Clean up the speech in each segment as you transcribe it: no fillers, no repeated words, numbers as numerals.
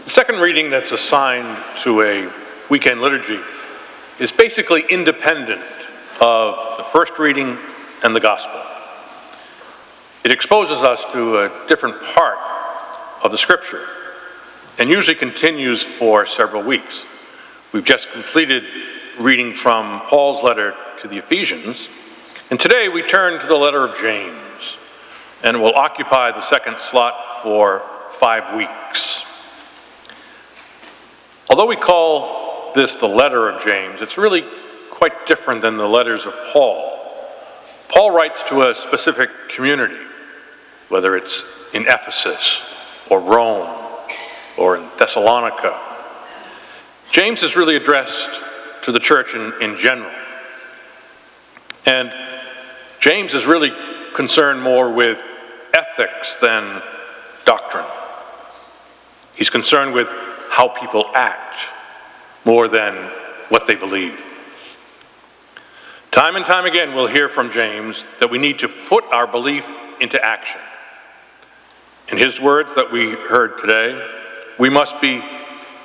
The second reading that's assigned to a weekend liturgy is basically independent of the first reading and the gospel. It exposes us to a different part of the scripture and usually continues for several weeks. We've just completed reading from Paul's letter to the Ephesians, and today we turn to the letter of James, and it will occupy the second slot for 5 weeks. Although we call this the letter of James, it's really quite different than the letters of Paul. Paul writes to a specific community, whether it's in Ephesus or Rome or in Thessalonica. James is really addressed to the church in general. And James is really concerned more with ethics than doctrine. He's concerned with how people act more than what they believe. Time and time again, we'll hear from James that we need to put our belief into action. In his words that we heard today, we must be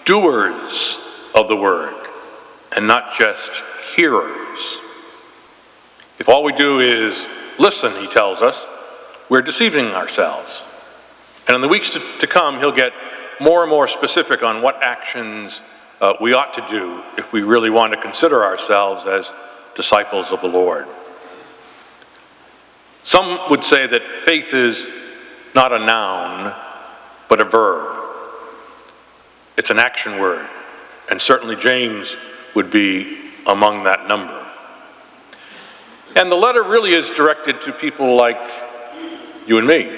doers of the word and not just hearers. If all we do is listen, he tells us, we're deceiving ourselves. And in the weeks to come, he'll get more and more specific on what actions we ought to do if we really want to consider ourselves as disciples of the Lord. Some would say that faith is not a noun, but a verb. It's an action word, and certainly James would be among that number. And the letter really is directed to people like you and me,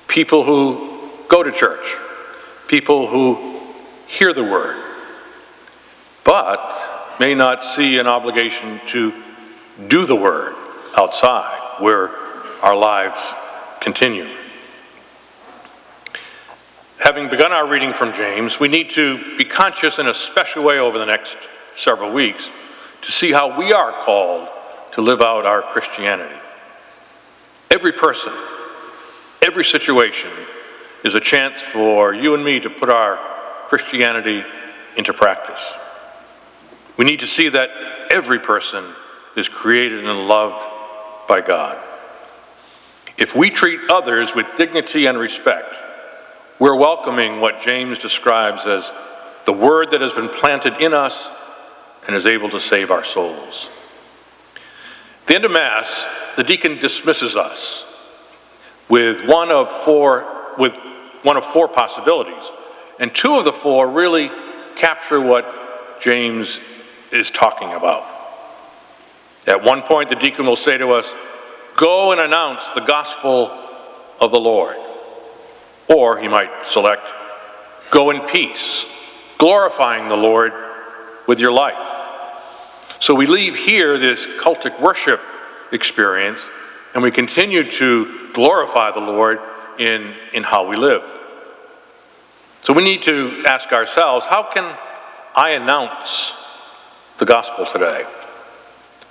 people who go to church, people who hear the word, but may not see an obligation to do the word outside where our lives continue. Having begun our reading from James, we need to be conscious in a special way over the next several weeks to see how we are called to live out our Christianity. Every person, every situation is a chance for you and me to put our Christianity into practice. We need to see that every person is created and loved by God. If we treat others with dignity and respect, we're welcoming what James describes as the word that has been planted in us and is able to save our souls. At the end of Mass, the deacon dismisses us with one of four possibilities, and 2 of the 4 really capture what James is talking about. At one point, the deacon will say to us, "Go and announce the gospel of the Lord." Or he might select, "Go in peace, glorifying the Lord with your life." So we leave here this cultic worship experience, and we continue to glorify the Lord in how we live. So we need to ask ourselves, how can I announce the gospel today?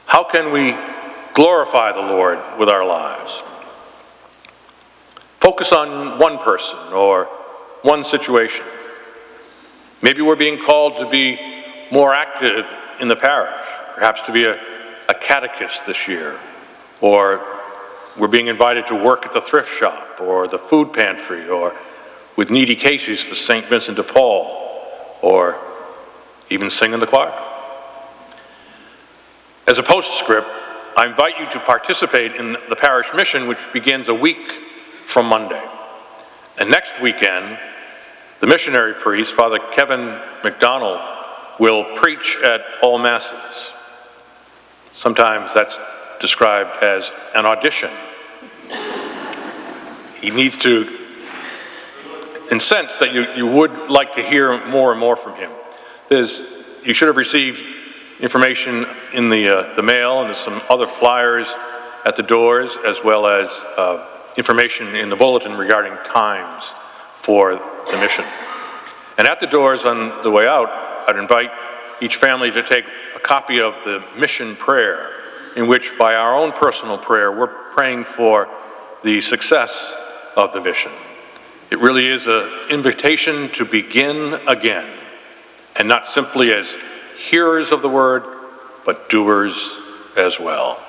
How can we glorify the Lord with our lives? Focus on one person or one situation. Maybe we're being called to be more active in the parish, perhaps to be a catechist this year, or we're being invited to work at the thrift shop or the food pantry or with needy cases for St. Vincent de Paul, or even sing in the choir. As a postscript, I invite you to participate in the parish mission, which begins a week from Monday. And next weekend, the missionary priest, Father Kevin McDonald, will preach at all Masses. Sometimes that's described as an audition. He needs to sense that you would like to hear more and more from him. You should have received information in the mail, and there's some other flyers at the doors, as well as information in the bulletin regarding times for the mission. And at the doors on the way out, I'd invite each family to take a copy of the mission prayer, in which by our own personal prayer, we're praying for the success of the mission. It really is an invitation to begin again, and not simply as hearers of the word, but doers as well.